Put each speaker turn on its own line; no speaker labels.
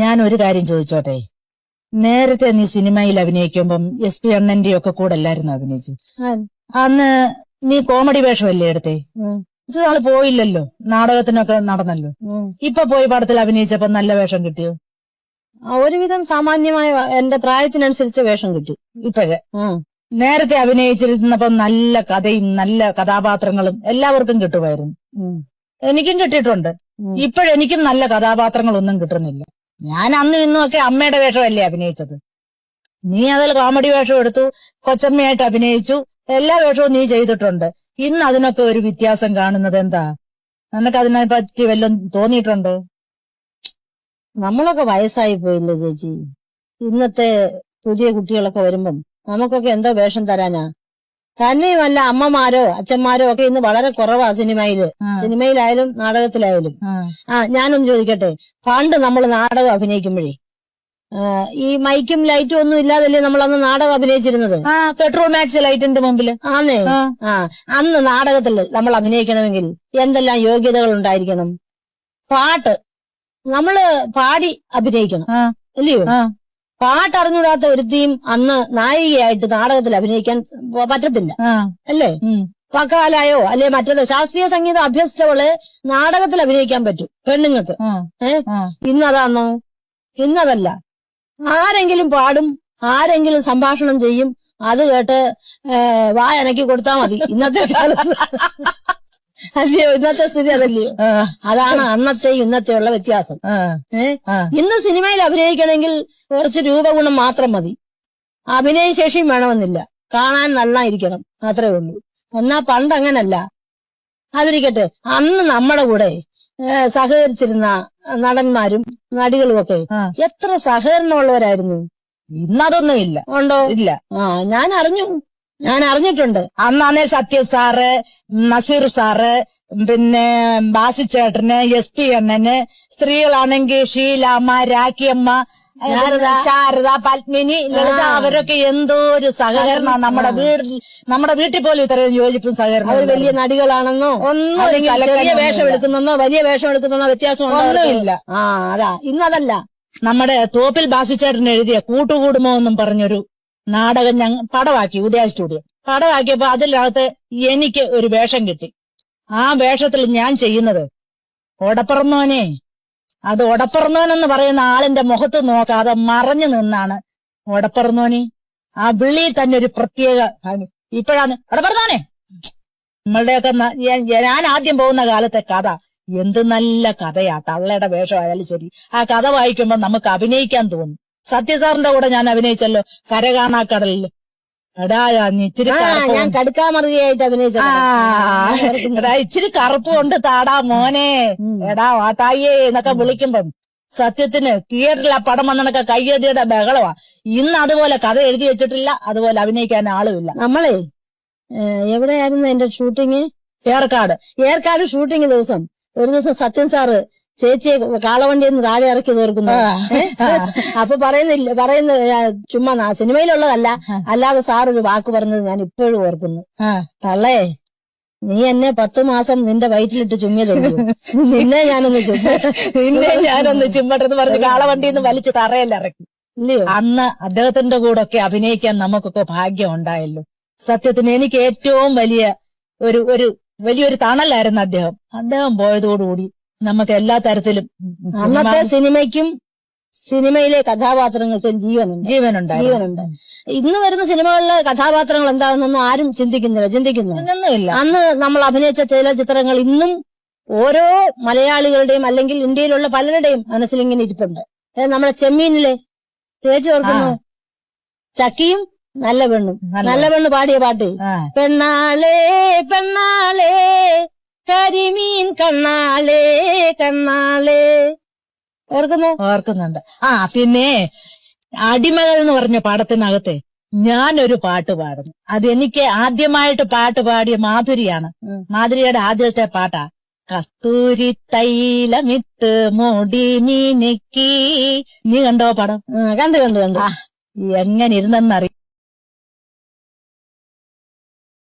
ഞാൻ ഒരു കാര്യം ചോദിച്ചോട്ടെ. നേരത്തെ നീ സിനിമയിൽ അഭിനയിക്കുമ്പം SP അണ്ണന്റെ ഒക്കെ കൂടെ അല്ലായിരുന്നു അഭിനയിച്ചു? അന്ന് നീ കോമഡി വേഷമല്ലേ എടുത്തേ? നാളെ പോയില്ലല്ലോ, നാടകത്തിനൊക്കെ നടന്നല്ലോ. ഇപ്പൊ പോയി പടത്തിൽ അഭിനയിച്ചപ്പോ നല്ല വേഷം കിട്ടിയോ?
ഒരുവിധം സാമാന്യമായ എന്റെ പ്രായത്തിനനുസരിച്ച് വേഷം കിട്ടി.
ഇപ്പോഴേ നേരത്തെ അഭിനയിച്ചിരുന്നപ്പോ നല്ല കഥയും നല്ല കഥാപാത്രങ്ങളും എല്ലാവർക്കും കിട്ടുമായിരുന്നു. എനിക്കും കിട്ടിയിട്ടുണ്ട്. ഇപ്പോഴെനിക്കും നല്ല കഥാപാത്രങ്ങളൊന്നും കിട്ടുന്നില്ല. ഞാൻ അന്നും ഇന്നും ഒക്കെ അമ്മയുടെ വേഷമല്ലേ അഭിനയിച്ചത്. നീ അതിൽ കോമഡി വേഷം എടുത്തു, കൊച്ചമ്മയായിട്ട് അഭിനയിച്ചു, എല്ലാ വേഷവും നീ ചെയ്തിട്ടുണ്ട്. ഇന്ന് അതിനൊക്കെ ഒരു വ്യത്യാസം കാണുന്നത് എന്താ? നിനക്ക് അതിനെ പറ്റി വല്ലതും തോന്നിയിട്ടുണ്ടോ?
നമ്മളൊക്കെ വയസ്സായി പോയില്ലേ ചേച്ചി. ഇന്നത്തെ പുതിയ കുട്ടികളൊക്കെ വരുമ്പം നമുക്കൊക്കെ എന്തോ വേഷം തരാനാ. തന്നെയുമല്ല, അമ്മമാരോ അച്ഛന്മാരോ ഒക്കെ ഇന്ന് വളരെ കുറവാ സിനിമയിലായാലും നാടകത്തിലായാലും. ഞാനൊന്ന് ചോദിക്കട്ടെ, പണ്ട് നമ്മൾ നാടകം അഭിനയിക്കുമ്പോഴേ ഈ മൈക്കും ലൈറ്റും ഒന്നും ഇല്ലാതല്ലേ നമ്മളന്ന് നാടകം അഭിനയിച്ചിരുന്നത്?
പെട്രോൾ മാക്സ് ലൈറ്റിന്റെ മുമ്പില്.
അന്ന് നാടകത്തിൽ നമ്മൾ അഭിനയിക്കണമെങ്കിൽ എന്തെല്ലാം യോഗ്യതകൾ ഉണ്ടായിരിക്കണം? പാട്ട് നമ്മള് പാടി അഭിനയിക്കണം, അല്ലയോ? പാട്ടറിഞ്ഞൂടാത്ത ഒരുത്തിയും അന്ന് നായികയായിട്ട് നാടകത്തിൽ അഭിനയിക്കാൻ പറ്റത്തില്ല, അല്ലേ? പക്കാലായോ അല്ലെ മറ്റേത് ശാസ്ത്രീയ സംഗീതം അഭ്യസിച്ചവള് നാടകത്തിൽ അഭിനയിക്കാൻ പറ്റും പെണ്ണുങ്ങൾക്ക്. ഇന്നതാന്നോ? ഇന്നതല്ല. ആരെങ്കിലും പാടും, ആരെങ്കിലും സംഭാഷണം ചെയ്യും, അത് കേട്ട് വായനക്കി കൊടുത്താ മതി. ഇന്നത്തെ കാലം അല്ലയോ? ഇന്നത്തെ സ്ഥിതി അതല്ലയോ? അതാണ് അന്നത്തെയും ഇന്നത്തെയുള്ള വ്യത്യാസം. ഇന്ന് സിനിമയിൽ അഭിനയിക്കണമെങ്കിൽ കുറച്ച് രൂപഗുണം മാത്രം മതി, അഭിനയശേഷിയും വേണമെന്നില്ല, കാണാൻ നന്നായിരിക്കണം, അത്രേ ഉള്ളൂ. എന്നാ പണ്ട് അങ്ങനല്ല. അതിരിക്കട്ടെ, അന്ന് നമ്മുടെ കൂടെ സഹകരിച്ചിരുന്ന നടന്മാരും നടികളും ഒക്കെ എത്ര സഹകരണമുള്ളവരായിരുന്നു.
ഇന്നതൊന്നും ഇല്ല.
ഉണ്ടോ?
ഇല്ല.
ഞാൻ അറിഞ്ഞിട്ടുണ്ട്.
അന്നാണേ സത്യ സാറ്, നസീർ സാറ്, പിന്നെ ബാസിച്ചേട്ടന്, SP അണ്ണന്, സ്ത്രീകളാണെങ്കിൽ ഷീലാമ്മ, രാഖിയമ്മ, ശാരദ, പത്മിനി, ലളിത, അവരൊക്കെ എന്തോ ഒരു സഹകരണം. നമ്മുടെ വീട്ടിൽ പോലും ഇത്രയും യോജിപ്പും സഹകരണം.
അവർ വലിയ നടികളാണെന്നോ ഒന്നും ചെറിയ വേഷം എടുക്കുന്നെന്നോ വലിയ വേഷം എടുക്കുന്നെന്നോ വ്യത്യാസം
ഒന്നുമില്ല.
അതാ ഇന്നതല്ല.
നമ്മുടെ തോപ്പിൽ ബാസിച്ചേട്ടൻ എഴുതിയ കൂട്ടുകൂടുമോ എന്നും പറഞ്ഞൊരു നാടകം ഞാൻ പടമാക്കി, ഉദയ സ്റ്റുഡിയോ പടമാക്കിയപ്പോ അതിനകത്ത് എനിക്ക് ഒരു വേഷം കിട്ടി. ആ വേഷത്തിൽ ഞാൻ ചെയ്യുന്നത് ഒടപ്പറന്നോനെ. അത് ഒടപ്പറന്നോനെന്ന് പറയുന്ന ആളിന്റെ മുഖത്ത് നോക്കാതെ മറഞ്ഞു നിന്നാണ് ഒടപ്പറന്നോനി. ആ വിളിയിൽ തന്നെ ഒരു പ്രത്യേക. ഇപ്പോഴാണ് ഒടപ്പറന്നോനെ നമ്മളുടെയൊക്കെ ഞാൻ ആദ്യം പോകുന്ന കാലത്തെ കഥ എന്ത് നല്ല കഥയാ. തള്ളയുടെ വേഷമായാലും ശരി, ആ കഥ വായിക്കുമ്പോ നമുക്ക് അഭിനയിക്കാൻ തോന്നും. സത്യസാറിന്റെ കൂടെ ഞാൻ അഭിനയിച്ചല്ലോ കരകാണാക്കടലില്. എടാ ഇച്ചിരി
ഞാൻ കടുക്കാമറുകയായിട്ട് അഭിനയിച്ച
ഇച്ചിരി കറുപ്പ് കൊണ്ട് താടാ മോനെ, എടാ വാത്തായേ എന്നൊക്കെ വിളിക്കുമ്പം സത്യത്തിന് തിയേറ്ററിൽ ആ പടം വന്നണൊക്കെ കയ്യടിയുടെ ബഹളവാ. ഇന്ന് അതുപോലെ കഥ എഴുതി വെച്ചിട്ടില്ല, അതുപോലെ അഭിനയിക്കാൻ ആളുമില്ല.
നമ്മളെ എവിടെയായിരുന്നു എന്റെ ഷൂട്ടിങ്?
ഏർക്കാട്
ഷൂട്ടിങ് ദിവസം ഒരു ദിവസം സത്യൻ സാറ് ചേച്ചിയെ കാളവണ്ടിയിൽ നിന്ന് താഴെ ഇറക്കി തീർക്കുന്നു. അപ്പൊ പറയുന്ന ചുമ്മാ സിനിമയിലുള്ളതല്ല, അല്ലാതെ സാറൊരു വാക്ക് പറഞ്ഞത് ഞാൻ ഇപ്പോഴും ഓർക്കുന്നു. തള്ളേ, നീ എന്നെ 10 മാസം നിന്റെ വയറ്റിലിട്ട് ചുമ്മിയതല്ലോ, നിന്നെ ഞാനൊന്ന്
ചുമ്മട്ടെന്ന് പറഞ്ഞ് കാളവണ്ടിയിൽ നിന്ന് വലിച്ച് തറയിലിറക്കി.
ഇല്ലയോ?
അന്ന് അദ്ദേഹത്തിന്റെ കൂടെ ഒക്കെ അഭിനയിക്കാൻ നമുക്കൊക്കെ ഭാഗ്യം ഉണ്ടായല്ലോ. സത്യത്തിന് എനിക്ക് ഏറ്റവും വലിയൊരു തണലായിരുന്നു അദ്ദേഹം പോയതോടുകൂടി നമുക്ക് എല്ലാ തരത്തിലും
അന്നത്തെ സിനിമയ്ക്കും സിനിമയിലെ കഥാപാത്രങ്ങൾക്കും ജീവനുണ്ട്. ഇന്ന് വരുന്ന സിനിമകളിലെ കഥാപാത്രങ്ങൾ എന്താണെന്നൊന്നും ആരും ചിന്തിക്കുന്നില്ല. അന്ന് നമ്മൾ അഭിനയിച്ച ചില ചിത്രങ്ങൾ ഇന്നും ഓരോ മലയാളികളുടെയും അല്ലെങ്കിൽ ഇന്ത്യയിലുള്ള പലരുടെയും മനസ്സിലിങ്ങനെ ഇരിപ്പുണ്ട്. നമ്മുടെ ചെമ്മീനിലെ ചേച്ചി ഓർക്കുന്നു, ചക്കിയും നല്ല പെണ്ണ് പാടിയ പാട്ട്, പെണ്ണാളേ പെണ്ണാളേ കരിമീൻ കണ്ണാളേ
ഓർക്കുന്നുണ്ട്. പിന്നെ അടിമകൾ എന്ന് പറഞ്ഞ പടത്തിനകത്തെ ഞാനൊരു പാട്ട് പാടുന്നു. അതെനിക്ക് ആദ്യമായിട്ട് പാട്ട് പാടിയ മാധുരിയുടെ ആദ്യത്തെ പാട്ടാ. കസ്തൂരി തൈലമിട്ട് മുടി മിനുക്കി. നീ കണ്ടോ പടം?
കണ്ടു.
എങ്ങനെ ഇരുന്നെന്നറിയാം.